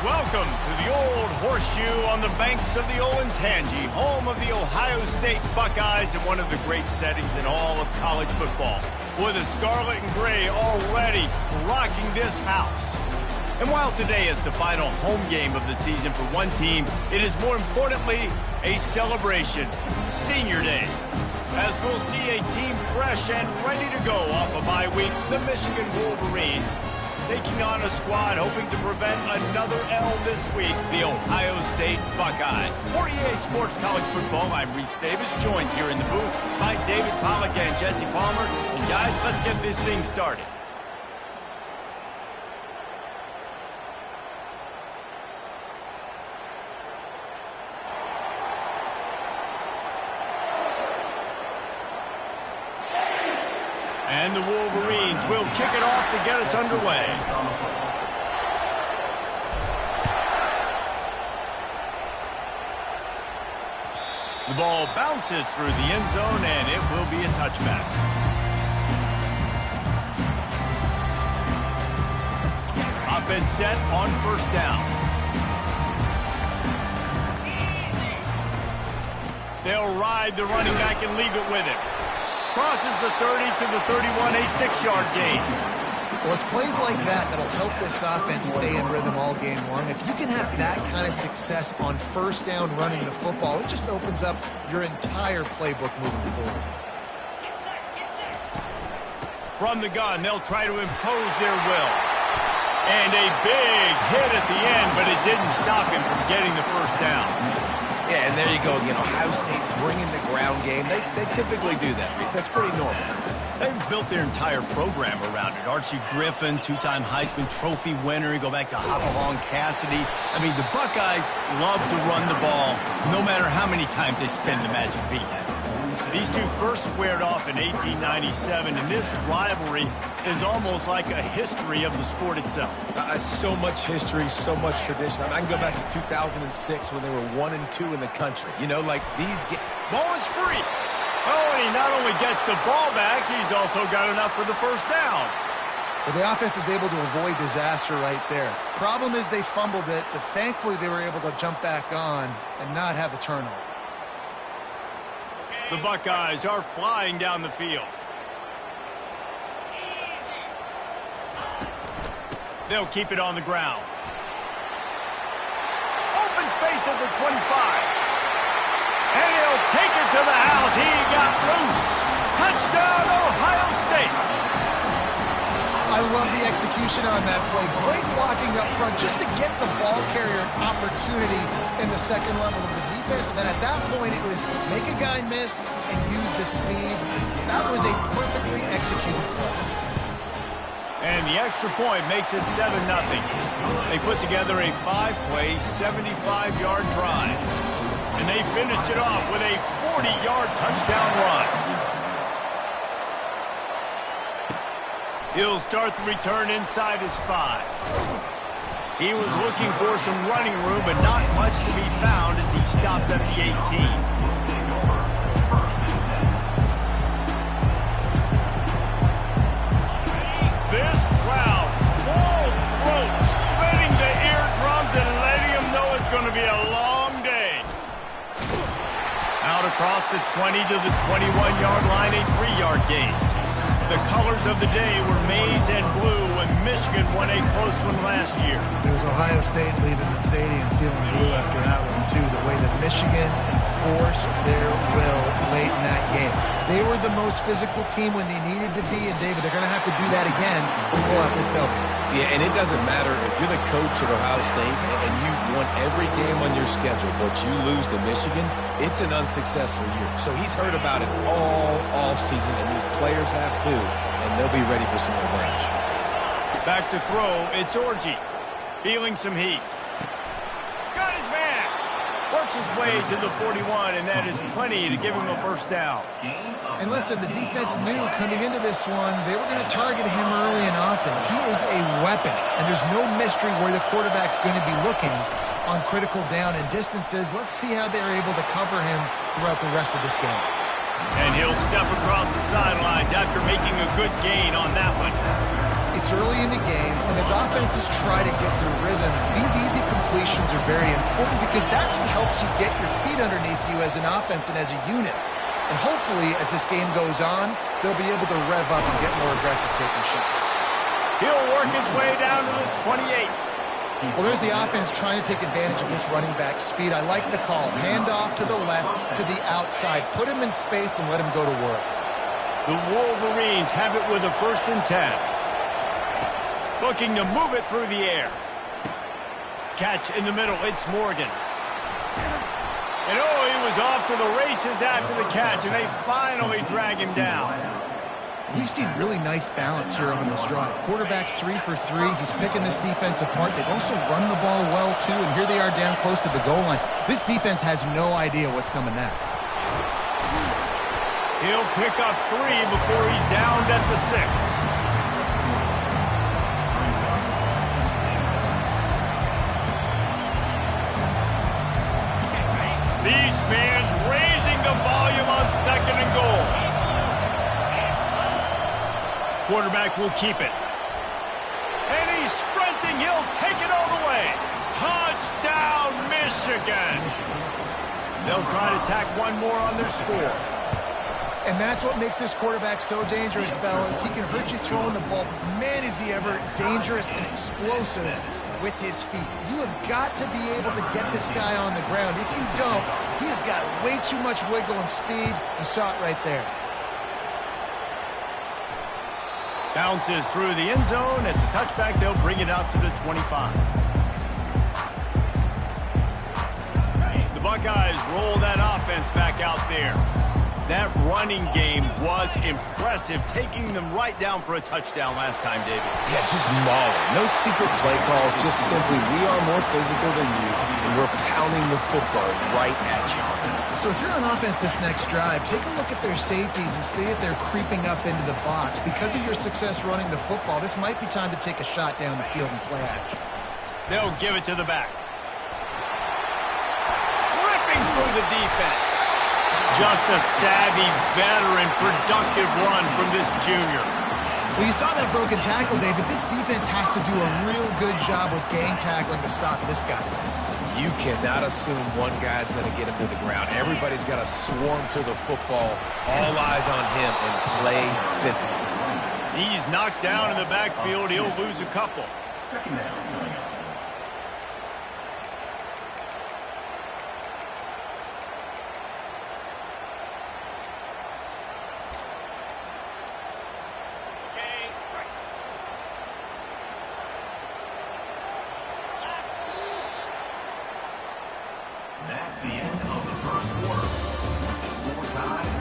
Welcome to the Old Horseshoe on the banks of the Olentangy, home of the Ohio State Buckeyes and one of the great settings in all of college football, with the scarlet and gray already rocking this house. And while today is the final home game of the season for one team, it is more importantly a celebration, Senior Day. As we'll see a team fresh and ready to go off a bye week, the Michigan Wolverines, taking on a squad hoping to prevent another L this week, the Ohio State Buckeyes. For EA Sports College Football, I'm Reese Davis, joined here in the booth by David Pollack and Jesse Palmer. And guys, let's get this thing started. And the Wolverines will kick it off to get us underway. The ball bounces through the end zone, and it will be a touchback. Offense set on first down. They'll ride the running back and leave it with him. Crosses the 30 to the 31, a 6-yard gain. Well, it's plays like that that'll help this offense stay in rhythm all game long. If you can have that kind of success on first down running the football, it just opens up your entire playbook moving forward. From the gun, they'll try to impose their will. And a big hit at the end, but it didn't stop him from getting the first down. Yeah, and there you go again. Ohio State bringing the ground game. They typically do that, Reese. That's pretty normal. They've built their entire program around it. Archie Griffin, two-time Heisman Trophy winner. You go back to Hopalong Cassidy. I mean, the Buckeyes love to run the ball, no matter how many times they spin the magic beat. These two first squared off in 1897, and this rivalry is almost like a history of the sport itself. So much history, so much tradition. I can go back to 2006 when they were 1-2 in the country. You know, like these get... Ball is free. Oh, and he not only gets the ball back, he's also got enough for the first down. Well, the offense is able to avoid disaster right there. Problem is they fumbled it, but thankfully they were able to jump back on and not have a turnover. The Buckeyes are flying down the field. They'll keep it on the ground. Open space at the 25. And he'll take it to the house. He got loose. Touchdown, Ohio State. I love the execution on that play. Great blocking up front just to get the ball carrier an opportunity in the second level of the defense. And then at that point, it was make a guy miss and use the speed. That was a perfectly executed play. And the extra point makes it 7-0. They put together a 5-play, 75-yard drive. And they finished it off with a 40-yard touchdown run. He'll start the return inside his 5. He was looking for some running room, but not much to be found as he stopped at the 18. This crowd, full throat, splitting the eardrums and letting them know it's going to be a long day. Out across the 20 to the 21-yard line, a 3-yard gain. The colors of the day were maize and blue when Michigan won a close one last year. It was Ohio State leaving the stadium feeling blue after that one, too. The way that Michigan enforced their will late in that game. They were the most physical team when they needed to be, and David, they're going to have to do that again to pull out this W. Yeah, and it doesn't matter if you're the coach at Ohio State and you won every game on your schedule, but you lose to Michigan, it's an unsuccessful year. So he's heard about it all offseason, and these players have too, and they'll be ready for some revenge. Back to throw, it's Orji, feeling some heat. Got his man! Works his way to the 41, and that is plenty to give him a first down. And listen, the defense knew coming into this one, they were going to target him early and often. He is a weapon, and there's no mystery where the quarterback's going to be looking on critical down and distances. Let's see how they're able to cover him throughout the rest of this game. And he'll step across the sidelines after making a good gain on that one. It's early in the game, and as offenses try to get their rhythm, these easy completions are very important because that's what helps you get your feet underneath you as an offense and as a unit. And hopefully, as this game goes on, they'll be able to rev up and get more aggressive taking shots. He'll work his way down to the 28. Well, there's the offense trying to take advantage of this running back speed. I like the call. Hand off to the left, to the outside. Put him in space and let him go to work. The Wolverines have it with a 1st and 10. Looking to move it through the air. Catch in the middle. It's Morgan. And oh, he was off to the races after the catch, and they finally drag him down. We've seen really nice balance here on this drive. Quarterback's 3 for 3. He's picking this defense apart. They've also run the ball well, too, and here they are down close to the goal line. This defense has no idea what's coming next. He'll pick up 3 before he's downed at the 6. These fans raising the volume on 2nd and goal. Quarterback will keep it. And he's sprinting. He'll take it all the way. Touchdown, Michigan. They'll try to tack one more on their score. And that's what makes this quarterback so dangerous, fellas. He can hurt you throwing the ball. Man, is he ever dangerous and explosive with his feet. You have got to be able to get this guy on the ground. If you don't, he's got way too much wiggle and speed. You saw it right there. Bounces through the end zone. It's a touchback. They'll bring it out to the 25. The Buckeyes roll that offense back out there. That running game was impressive, taking them right down for a touchdown last time, David. Yeah, just mauling. No secret play calls, just simply we are more physical than you, and we're pounding the football right at you. So if you're on offense this next drive, take a look at their safeties and see if they're creeping up into the box. Because of your success running the football, this might be time to take a shot down the field and play action. They'll give it to the back. Ripping through the defense. Just a savvy, veteran, productive run from this junior. Well, you saw that broken tackle, David. This defense has to do a real good job with gang tackling to stop this guy. You cannot assume one guy's going to get him to the ground. Everybody's got to swarm to the football. All eyes on him and play physical. He's knocked down in the backfield. He'll lose a couple. Second down. That's the end of the first quarter. Score time,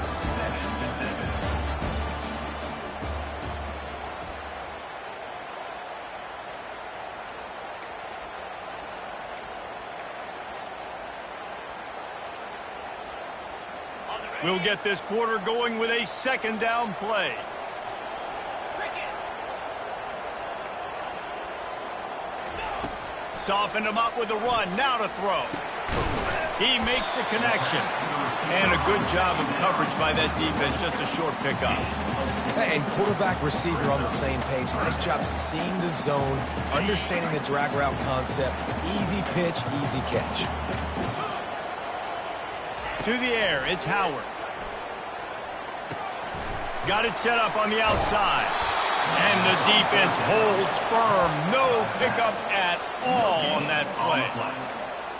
7-7. We'll get this quarter going with a 2nd down play. Softened him up with a run. Now to throw. He makes the connection. And a good job of coverage by that defense. Just a short pickup. And quarterback receiver on the same page. Nice job seeing the zone, understanding the drag route concept. Easy pitch, easy catch. To the air, it's Howard. Got it set up on the outside. And the defense holds firm. No pickup at all on that play.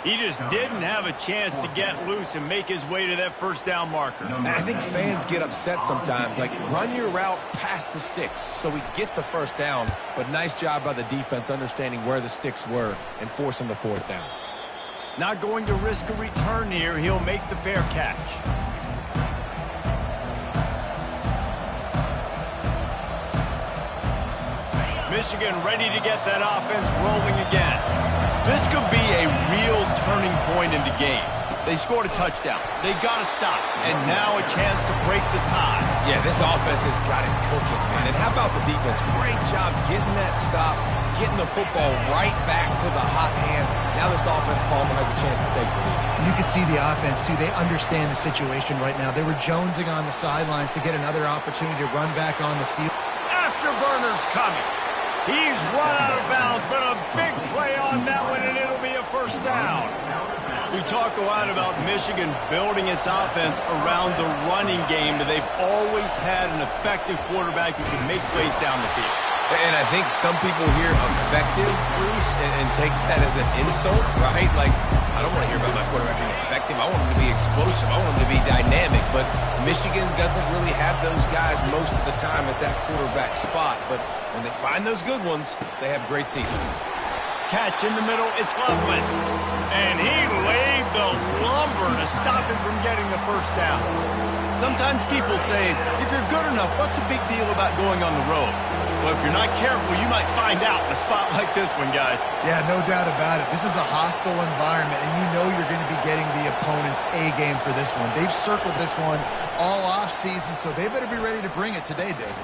He just didn't have a chance to get loose and make his way to that 1st down marker. And I think fans get upset sometimes. Like, run your route past the sticks so we get the 1st down. But nice job by the defense understanding where the sticks were and forcing the 4th down. Not going to risk a return here. He'll make the fair catch. Michigan ready to get that offense rolling again. This could be a real turning point in the game. They scored a touchdown. They got to stop. And now a chance to break the tie. Yeah, this offense has got it cooking, man. And how about the defense? Great job getting that stop, getting the football right back to the hot hand. Now this offense, Palmer, has a chance to take the lead. You can see the offense, too. They understand the situation right now. They were jonesing on the sidelines to get another opportunity to run back on the field. Afterburners coming. He's run out of bounds, but a big play on that one, and it'll be a first down. We talk a lot about Michigan building its offense around the running game, but they've always had an effective quarterback who can make plays down the field. And I think some people hear effective, Bruce, and take that as an insult, right? Like, I don't want to hear about my quarterback being effective. I want him to be explosive. I want him to be dynamic. But Michigan doesn't really have those guys most of the time at that quarterback spot. But when they find those good ones, they have great seasons. Catch in the middle, it's Loveland. And he laid the lumber to stop him from getting the first down. Sometimes people say, if you're good enough, what's the big deal about going on the road? Well, if you're not careful, you might find out in a spot like this one, guys. Yeah, no doubt about it. This is a hostile environment, and you know you're going to be getting the opponent's A game for this one. They've circled this one all offseason, so they better be ready to bring it today, David.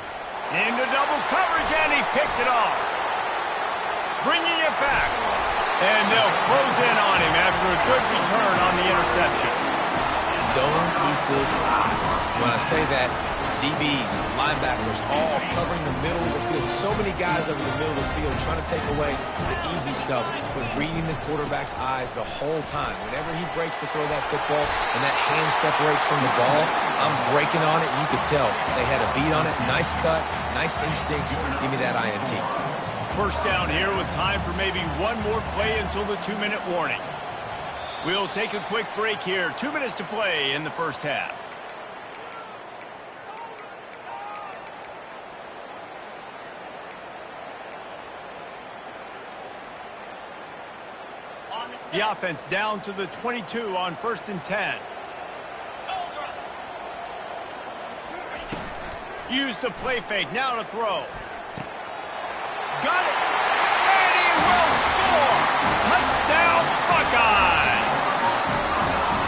Into double coverage, and he picked it off. Bringing it back. And they'll close in on him after a good return on the interception. Zone equals eyes. When I say that, DBs, linebackers, all covering the middle of the field. So many guys over the middle of the field trying to take away the easy stuff, but reading the quarterback's eyes the whole time. Whenever he breaks to throw that football and that hand separates from the ball, I'm breaking on it. You could tell they had a beat on it. Nice cut, nice instincts. Give me that INT. First down here with time for maybe one more play until the 2-minute warning. We'll take a quick break here. 2 minutes to play in the first half. The offense down to the 22 on 1st and 10. Use the play fake. Now to throw. Got it. And he will score. Touchdown, Buckeyes.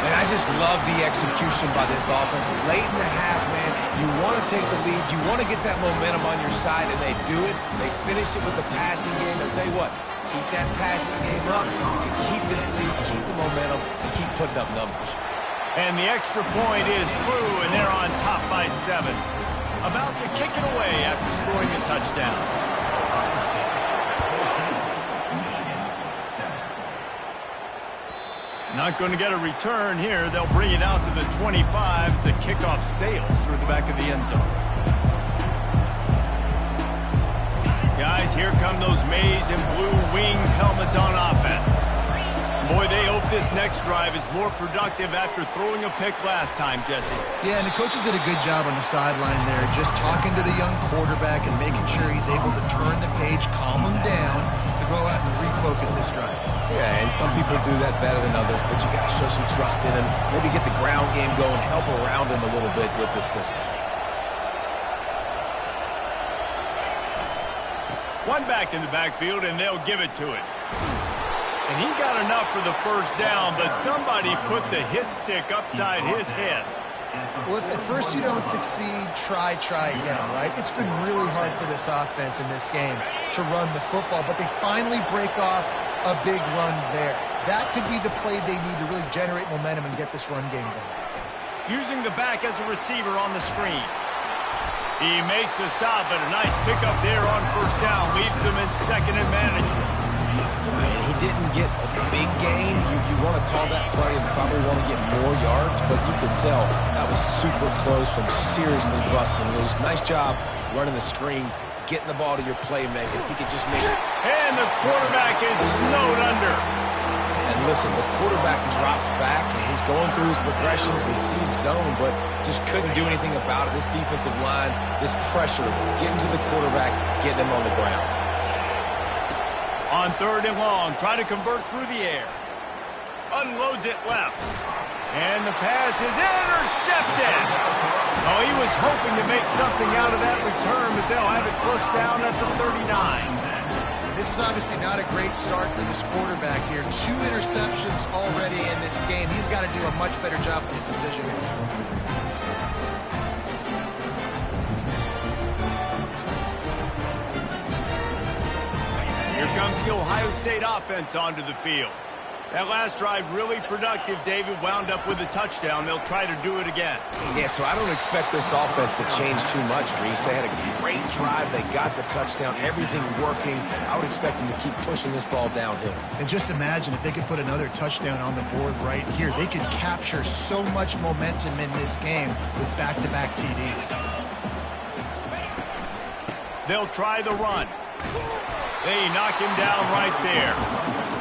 And I just love the execution by this offense. Late in the half, man, you want to take the lead. You want to get that momentum on your side, and they do it. They finish it with the passing game. I'll tell you what. Keep that passing game up. You can keep this lead, keep the momentum, and keep putting up numbers. And the extra point is true, and they're on top by 7. About to kick it away after scoring a touchdown. Not going to get a return here. They'll bring it out to the 25 as the kickoff sails through the back of the end zone. Guys, here come those maize and blue wing helmets on offense. Boy, they hope this next drive is more productive after throwing a pick last time, Jesse. Yeah, and the coaches did a good job on the sideline there, just talking to the young quarterback and making sure he's able to turn the page, calm him down to go out and refocus this drive. Yeah, and some people do that better than others, but you got to show some trust in him. Maybe get the ground game going, help around him a little bit with the system. One back in the backfield, and they'll give it to him. And he got enough for the first down, but somebody put the hit stick upside his head. Well, if at first you don't succeed, try again, right? It's been really hard for this offense in this game to run the football, but they finally break off a big run there. That could be the play they need to really generate momentum and get this run game going. Using the back as a receiver on the screen. He makes the stop, but a nice pickup there on first down. Leaves him in second and manageable. And he didn't get a big gain. You want to call that play and probably want to get more yards, but you could tell that was super close from seriously busting loose. Nice job running the screen, getting the ball to your playmaker. If he could just make it. And the quarterback is snowed under. And listen, the quarterback drops back, and he's going through his progressions. We see zone, but just couldn't do anything about it. This defensive line, this pressure, getting to the quarterback, getting him on the ground. On 3rd and long, trying to convert through the air. Unloads it left. And the pass is intercepted. Oh, he was hoping to make something out of that return, but they'll have it first down at the 39. This is obviously not a great start for this quarterback here. 2 interceptions already in this game. He's got to do a much better job with his decision making. Here comes the Ohio State offense onto the field. That last drive really productive, David. Wound up with a touchdown. They'll try to do it again. Yeah, so I don't expect this offense to change too much, Reese. They had a great drive. They got the touchdown. Everything working. I would expect them to keep pushing this ball downhill. And just imagine if they could put another touchdown on the board right here. They could capture so much momentum in this game with back-to-back TDs. They'll try the run. They knock him down right there.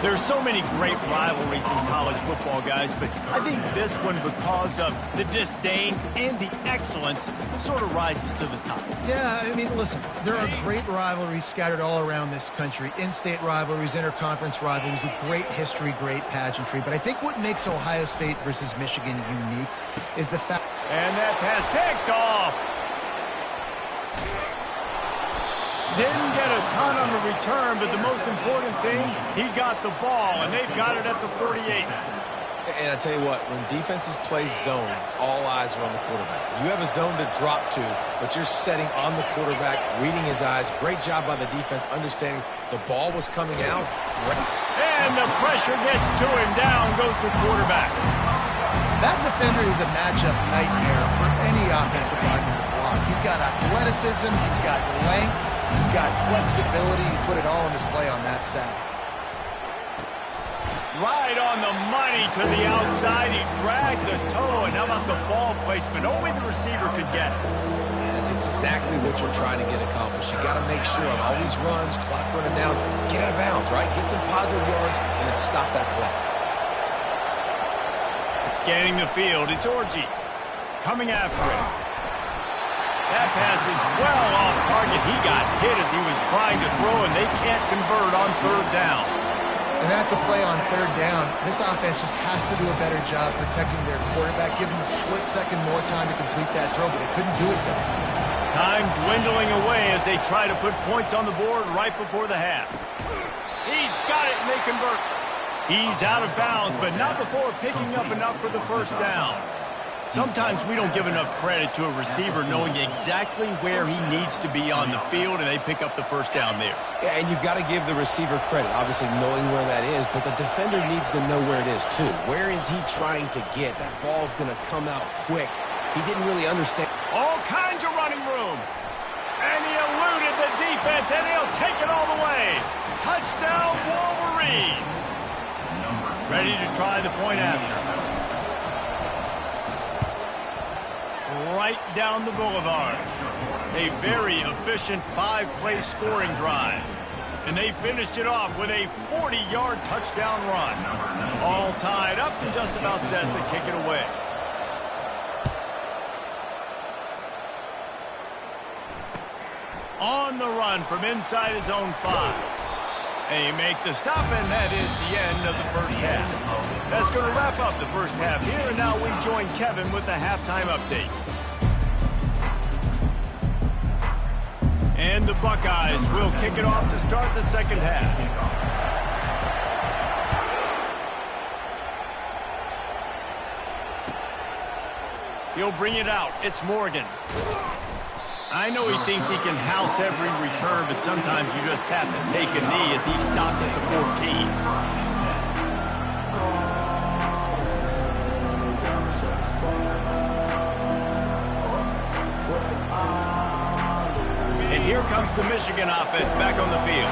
There's so many great rivalries in college football, guys, but I think this one, because of the disdain and the excellence, sort of rises to the top. Yeah, I mean, listen, there are great rivalries scattered all around this country. In-state rivalries, interconference rivalries, a great history, great pageantry. But I think what makes Ohio State versus Michigan unique is the fact... And that pass picked off. Didn't get a ton on the return, but the most important thing, he got the ball, and they've got it at the 48. And I tell you what, when defenses play zone, all eyes are on the quarterback. You have a zone to drop to, but you're setting on the quarterback, reading his eyes. Great job by the defense, understanding the ball was coming out. And the pressure gets to him. Down goes the quarterback. That defender is a matchup nightmare for any offensive lineman to block. He's got athleticism, he's got length, he's got flexibility. He put it all on display on that sack. Right on the money to the outside. He dragged the toe. And how about the ball placement? Only the receiver could get it. That's exactly what you're trying to get accomplished. You got to make sure on all these runs, clock running down, get out of bounds, right? Get some positive yards, and then stop that clock. Scanning the field, it's Orji coming after it. That pass is well off target. He got hit as he was trying to throw, and they can't convert on third down. And that's a play on third down. This offense just has to do a better job protecting their quarterback, give them a split second more time to complete that throw, but they couldn't do it there. Time dwindling away as they try to put points on the board right before the half. He's got it, and they convert. He's out of bounds, but not before picking up enough for the first down. Sometimes we don't give enough credit to a receiver knowing exactly where he needs to be on the field, and they pick up the first down there. Yeah, and you've got to give the receiver credit, obviously knowing where that is, but the defender needs to know where it is too. Where is he trying to get? That ball's going to come out quick. He didn't really understand. All kinds of running room. And he eluded the defense, and he'll take it all the way. Touchdown, Wolverines. Ready to try the point after. Right down the boulevard. A very efficient 5-play scoring drive. And they finished it off with a 40-yard touchdown run. All tied up and just about set to kick it away. On the run from inside his own 5. They make the stop, and that is the end of the first half. That's going to wrap up the first half here, and now we join Kevin with the halftime update. And the Buckeyes will kick it off to start the second half. He'll bring it out. It's Morgan. I know he thinks he can house every return, but sometimes you just have to take a knee as he stopped at the 14. And here comes the Michigan offense back on the field.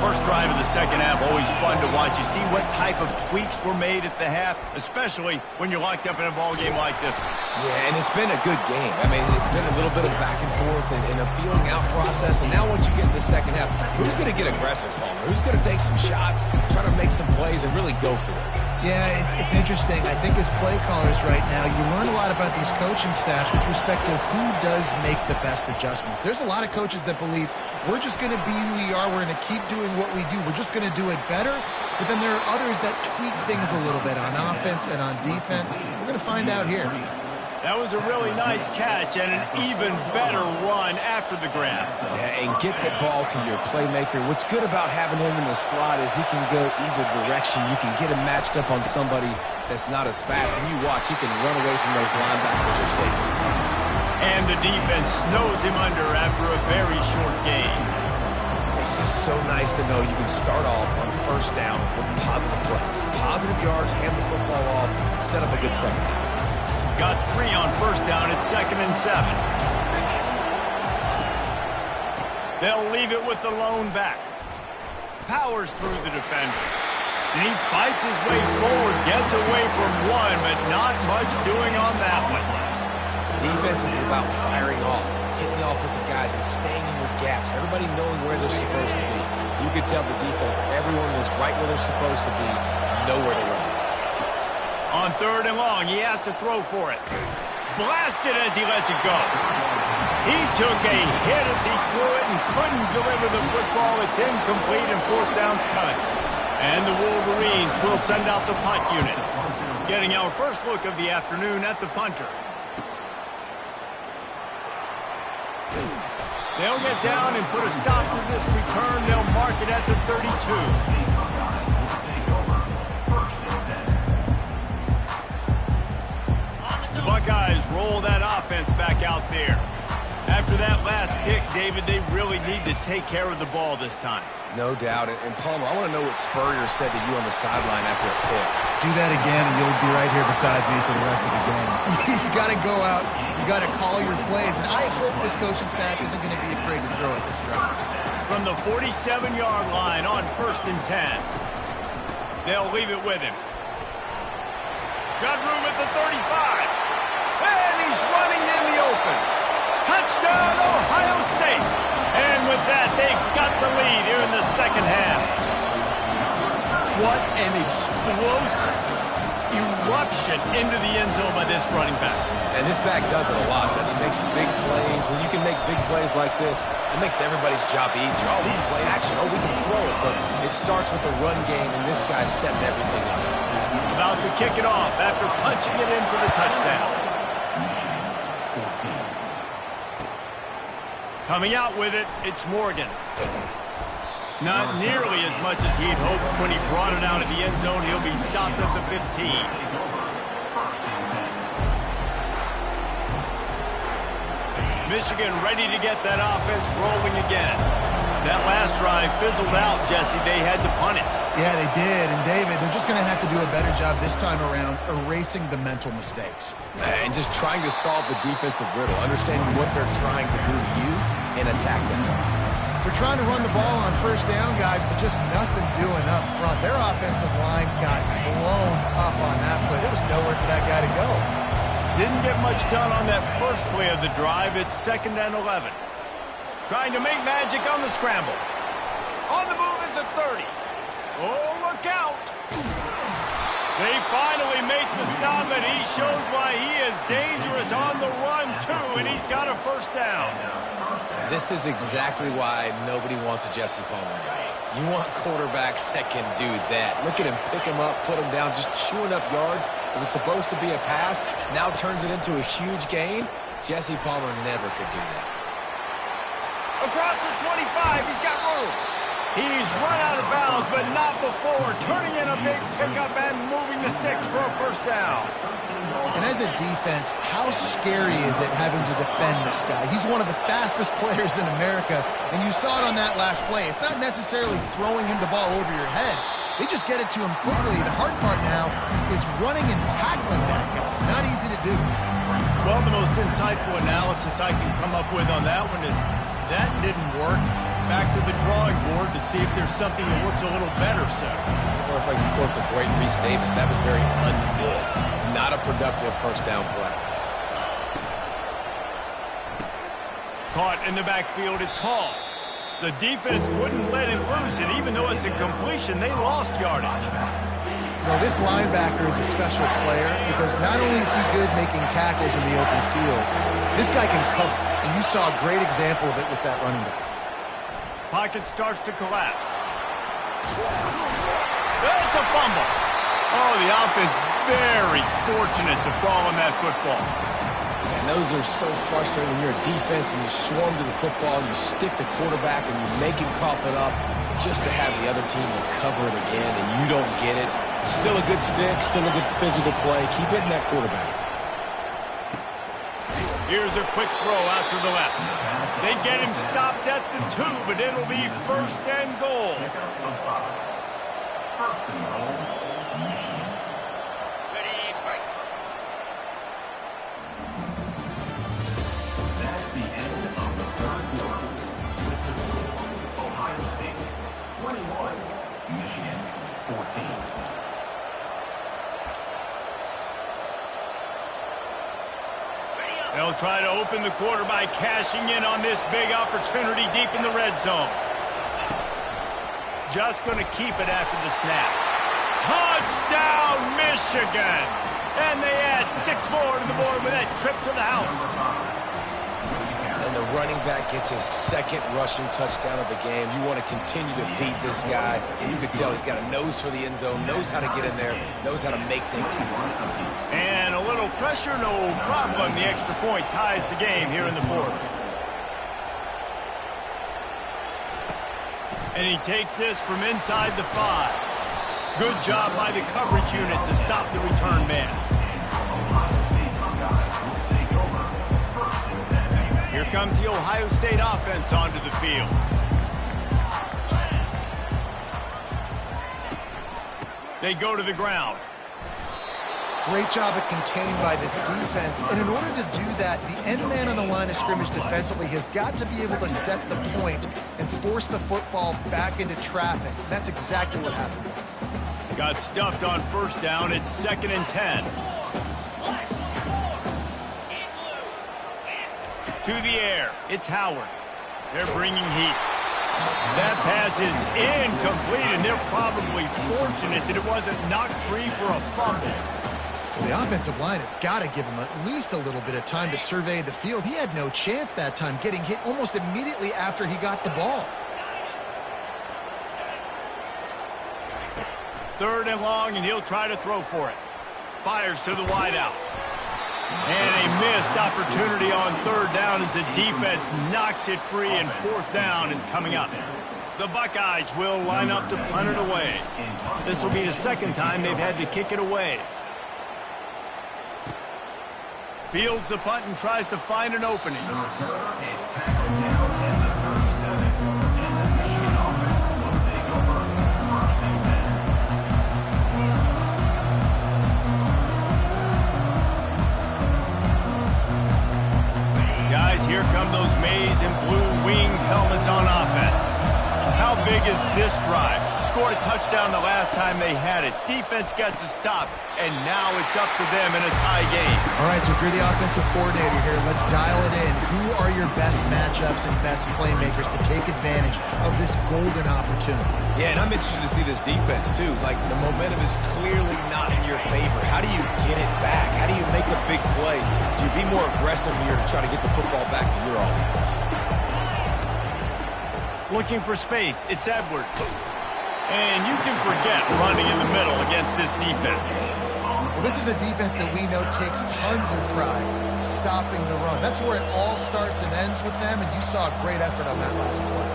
First drive of the second half, always fun to watch. You see what type of tweaks were made at the half, especially when you're locked up in a ball game like this one. Yeah, and it's been a good game. I mean, it's been a little bit of back and forth and a feeling out process. And now once you get in the second half, who's going to get aggressive, Palmer? Who's going to take some shots, try to make some plays, and really go for it? Yeah, it's interesting. I think as play callers right now, you learn a lot about these coaching staffs with respect to who does make the best adjustments. There's a lot of coaches that believe we're just going to be who we are. We're going to keep doing what we do. We're just going to do it better. But then there are others that tweak things a little bit on offense and on defense. We're going to find out here. That was a really nice catch and an even better run after the grab. Yeah, and get that ball to your playmaker. What's good about having him in the slot is he can go either direction. You can get him matched up on somebody that's not as fast. And you watch, he can run away from those linebackers or safeties. And the defense snows him under after a very short game. It's just so nice to know you can start off on first down with positive plays. Positive yards, hand the football off, set up a good second down. Got 3 on first down at 2nd and 7. They'll leave it with the lone back. Powers through the defender. And he fights his way forward, gets away from one, but not much doing on that one. Defense is about firing off, hitting the offensive guys, and staying in your gaps. Everybody knowing where they're supposed to be. You could tell the defense, everyone was right where they're supposed to be, nowhere to run. On 3rd and long, he has to throw for it. Blasted as he lets it go. He took a hit as he threw it and couldn't deliver the football. It's incomplete and 4th down's coming. And the Wolverines will send out the punt unit. Getting our first look of the afternoon at the punter. They'll get down and put a stop to this return. They'll mark it at the 32. The Buckeyes roll that offense back out there. After that last pick, David, they really need to take care of the ball this time. No doubt. And Palmer, I want to know what Spurrier said to you on the sideline after a pick. Do that again, and you'll be right here beside me for the rest of the game. You got to go out. You got to call your plays, and I hope this coaching staff isn't going to be afraid to throw it this round. From the 47-yard line on 1st and 10. They'll leave it with him. Got room at the 35. And he's running in the open. Touchdown, Ohio State. And with that, they've got the lead here in the second half. What an explosive eruption into the end zone by this running back. And this back does it a lot. He makes big plays. When you can make big plays like this, it makes everybody's job easier. Oh, we can play action. Oh, we can throw it. But it starts with the run game, and this guy's setting everything up. About to kick it off after punching it in for the touchdown. Coming out with it, it's Morgan. Not nearly as much as he'd hoped when he brought it out of the end zone. He'll be stopped at the 15. Michigan ready to get that offense rolling again. That last drive fizzled out, Jesse. They had to punt it. Yeah, they did. And, David, they're just going to have to do a better job this time around erasing the mental mistakes. And just trying to solve the defensive riddle, understanding what they're trying to do to you and attack them. We're trying to run the ball on first down, guys, but just nothing doing up front. Their offensive line got blown up on that play. There was nowhere for that guy to go. Didn't get much done on that first play of the drive. It's 2nd and 11. Trying to make magic on the scramble. On the move at the 30. Oh, look out. They finally make the stop, and he shows why he is dangerous on the run, too, and he's got a first down. This is exactly why nobody wants a Jesse Palmer. You want quarterbacks that can do that. Look at him, pick him up, put him down, just chewing up yards. It was supposed to be a pass, now turns it into a huge gain. Jesse Palmer never could do that. Across the 25, he's got room. He's run out of bounds, but not before. Turning in a big pickup and moving the sticks for a first down. And as a defense, how scary is it having to defend this guy? He's one of the fastest players in America, and you saw it on that last play. It's not necessarily throwing him the ball over your head. They just get it to him quickly. The hard part now is running and tackling that guy. Not easy to do. Well, the most insightful analysis I can come up with on that one is that didn't work. Back to the drawing board to see if there's something that works a little better, sir. Or if I can quote the great Reese Davis, that was very ungood. Not a productive first down play. Caught in the backfield, it's Hall. The defense wouldn't let him loose, and even though it's a completion, they lost yardage. You know, this linebacker is a special player because not only is he good making tackles in the open field, this guy can cover, and you saw a great example of it with that running back. Pocket starts to collapse. It's a fumble. Oh, the offense very fortunate to fall on that football. And those are so frustrating when you're a defense and you swarm to the football and you stick the quarterback and you make him cough it up just to have the other team recover it again and you don't get it. Still a good stick, still a good physical play. Keep hitting that quarterback. Here's a quick throw out to the left. They get him stopped at the 2, but it'll be 1st and goal. Pickup of 5. 1st and goal, Michigan. That's the end of the 3rd quarter. With the score, Ohio State 21, Michigan 14. They'll try to open the quarter by cashing in on this big opportunity deep in the red zone. Just going to keep it after the snap. Touchdown, Michigan! And they add 6 more to the board with that trip to the house. And the running back gets his 2nd rushing touchdown of the game. You want to continue to feed this guy. You can tell he's got a nose for the end zone, knows how to get in there, knows how to make things happen. And a little pressure, no problem. The extra point ties the game here in the 4th. And he takes this from inside the 5. Good job by the coverage unit to stop the return man. Here comes the Ohio State offense onto the field. They go to the ground. Great job of contained by this defense. And in order to do that, the end man on the line of scrimmage defensively has got to be able to set the point and force the football back into traffic. That's exactly what happened. Got stuffed on 1st down. It's 2nd and 10. To the air. It's Howard. They're bringing heat. That pass is incomplete, and they're probably fortunate that it wasn't knocked free for a fumble. Well, the offensive line has got to give him at least a little bit of time to survey the field. He had no chance that time, getting hit almost immediately after he got the ball. 3rd and long, and he'll try to throw for it. Fires to the wideout. And a missed opportunity on 3rd down as the defense knocks it free, and 4th down is coming up. The Buckeyes will line up to punt it away. This will be the 2nd time they've had to kick it away. Fields the punt and tries to find an opening. The returner is tackled down at the 37, and the Michigan offense will take over 1st and 10. Guys, here come those maize and blue winged helmets on offense. How big is this drive? Scored a touchdown the last time they had it. Defense got to stop, and now it's up to them in a tie game. All right, so if you're the offensive coordinator here, let's dial it in. Who are your best matchups and best playmakers to take advantage of this golden opportunity? Yeah, and I'm interested to see this defense, too. Like, the momentum is clearly not in your favor. How do you get it back? How do you make a big play? Do you be more aggressive here to try to get the football back to your offense? Looking for space. It's Edwards. And you can forget running in the middle against this defense. Well, this is a defense that we know takes tons of pride stopping the run. That's where it all starts and ends with them, and you saw a great effort on that last play.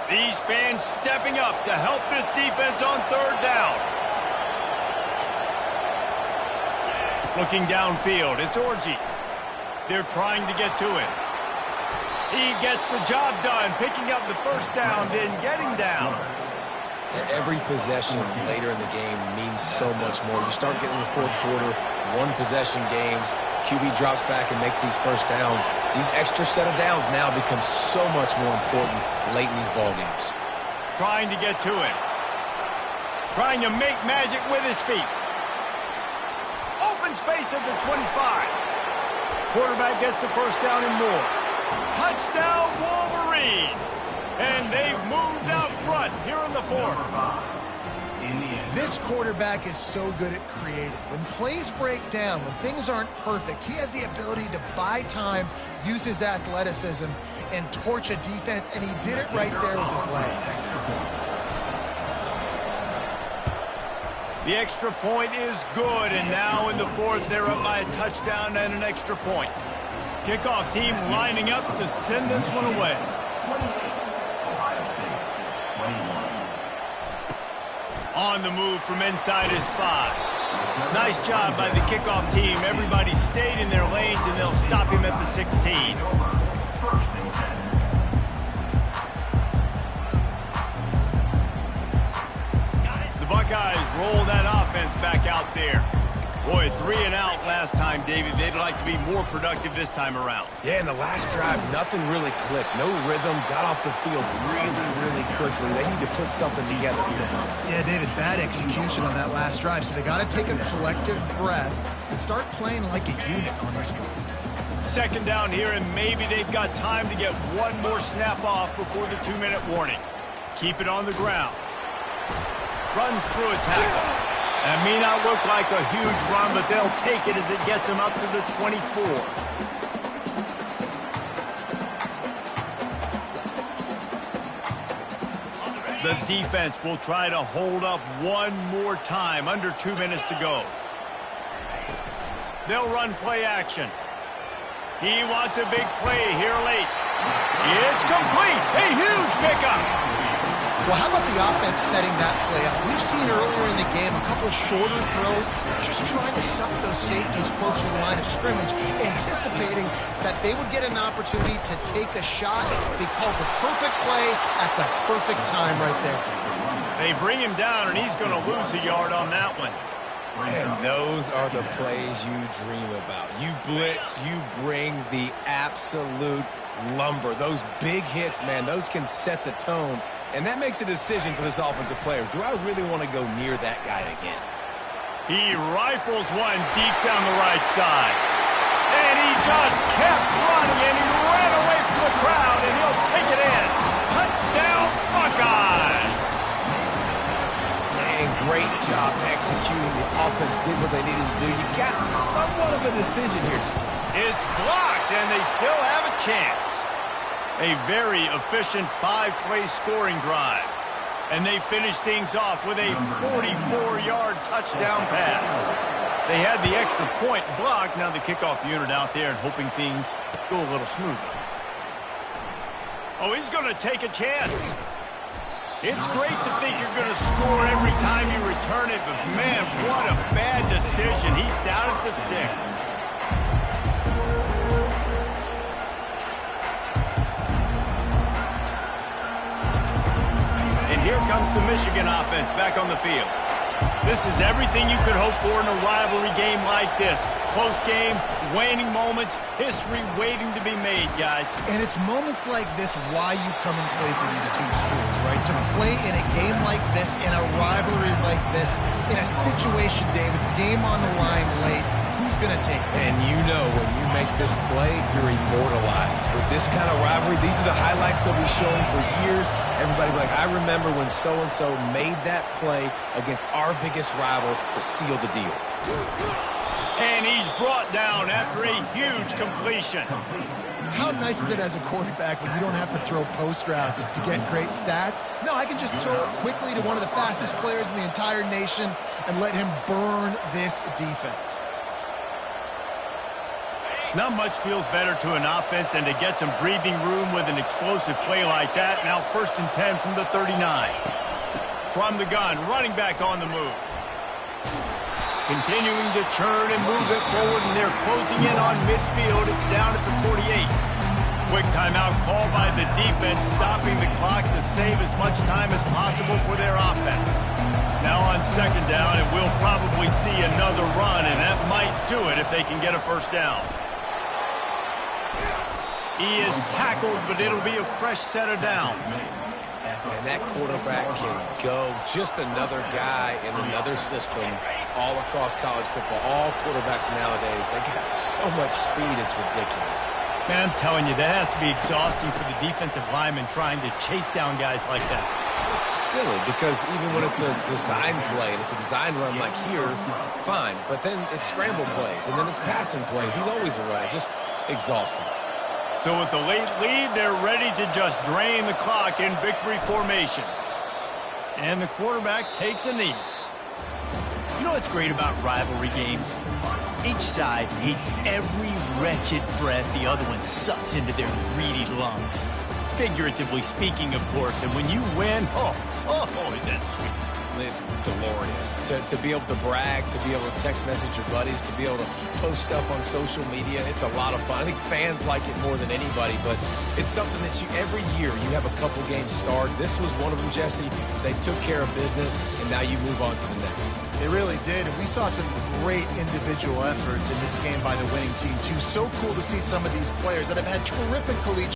These fans stepping up to help this defense on 3rd down. Looking downfield, it's Orji. They're trying to get to him. He gets the job done, picking up the 1st down, then getting down. Every possession later in the game means so much more. You start getting the 4th quarter, 1-possession games, QB drops back and makes these 1st downs. These extra set of downs now become so much more important late in these ball games. Trying to get to him. Trying to make magic with his feet. Open space at the 25. Quarterback gets the 1st down and more. Touchdown, Wolverines! And they've moved out front here in the 4th. This quarterback is so good at creating. When plays break down, when things aren't perfect, he has the ability to buy time, use his athleticism, and torch a defense, and he did it right there with his legs. The extra point is good, and now in the 4th, they're up by a touchdown and an extra point. Kickoff team lining up to send this one away. On the move from inside his 5. Nice job by the kickoff team. Everybody stayed in their lanes, and they'll stop him at the 16. The Buckeyes roll that offense back out there. Boy, 3 and out last time, David. They'd like to be more productive this time around. Yeah, in the last drive, nothing really clicked. No rhythm, got off the field really quickly. They need to put something together here. Yeah, David, bad execution on that last drive. So they got to take a collective breath and start playing like a unit on this one. Second down here, and maybe they've got time to get one more snap off before the 2-minute warning. Keep it on the ground. Runs through a tackle. That may not look like a huge run, but they'll take it as it gets them up to the 24. The defense will try to hold up one more time, under 2 minutes to go. They'll run play action. He wants a big play here late. It's complete. A huge pickup. Well, how about the offense setting that play up? We've seen earlier in the game a couple shorter throws, just trying to suck those safeties closer to the line of scrimmage, anticipating that they would get an opportunity to take a shot. They called the perfect play at the perfect time right there. They bring him down, and he's going to lose a yard on that one. And those are the plays you dream about. You blitz, you bring the absolute lumber. Those big hits, man, those can set the tone. And that makes a decision for this offensive player. Do I really want to go near that guy again? He rifles one deep down the right side. And he just kept running, and he ran away from the crowd, and he'll take it in. Touchdown, Buckeyes! Man, great job executing. The offense did what they needed to do. You got somewhat of a decision here. It's blocked, and they still have a chance. A very efficient 5-play scoring drive. And they finish things off with a 44-yard touchdown pass. They had the extra point blocked. Now the kickoff unit out there and hoping things go a little smoother. Oh, he's going to take a chance. It's great to think you're going to score every time you return it, but man, what a bad decision. He's down at the 6. Here comes the Michigan offense back on the field. This is everything you could hope for in a rivalry game like this. Close game, waning moments, history waiting to be made, guys. And it's moments like this why you come and play for these two schools, right? To play in a game like this, in a rivalry like this, in a situation, David, game on the line late, who's going to take it? And you know when you make this play, you're immortalized. With this kind of rivalry, these are the highlights they'll be showing for years. Everybody will be like, I remember when so-and-so made that play against our biggest rival to seal the deal. And he's brought down after a huge completion. How nice is it as a quarterback when you don't have to throw post routes to get great stats? No, I can just throw it quickly to one of the fastest players in the entire nation and let him burn this defense. Not much feels better to an offense than to get some breathing room with an explosive play like that. Now 1st and 10 from the 39. From the gun, running back on the move. Continuing to churn and move it forward, and they're closing in on midfield. It's down at the 48. Quick timeout call by the defense, stopping the clock to save as much time as possible for their offense. Now on 2nd down, and we'll probably see another run, and that might do it if they can get a 1st down. He is tackled, but it'll be a fresh set of downs. And that quarterback can go. Just another guy in another system all across college football. All quarterbacks nowadays, they got so much speed, it's ridiculous. Man, I'm telling you, that has to be exhausting for the defensive lineman trying to chase down guys like that. It's silly because even when it's a design play and it's a design run like here, fine. But then it's scramble plays and then it's passing plays. He's always a runner. Just exhausting. So with the late lead, they're ready to just drain the clock in victory formation. And the quarterback takes a knee. You know what's great about rivalry games? Each side hates every wretched breath the other one sucks into their greedy lungs. Figuratively speaking, of course, and when you win, oh, is that sweet. It's glorious to be able to brag, to be able to text message your buddies, to be able to post stuff on social media. It's a lot of fun. I think fans like it more than anybody, but it's something that every year you have a couple games start. This was one of them, Jesse. They took care of business, and now you move on to the next. They really did, and we saw some great individual efforts in this game by the winning team, too. So cool to see some of these players that have had terrific collegiate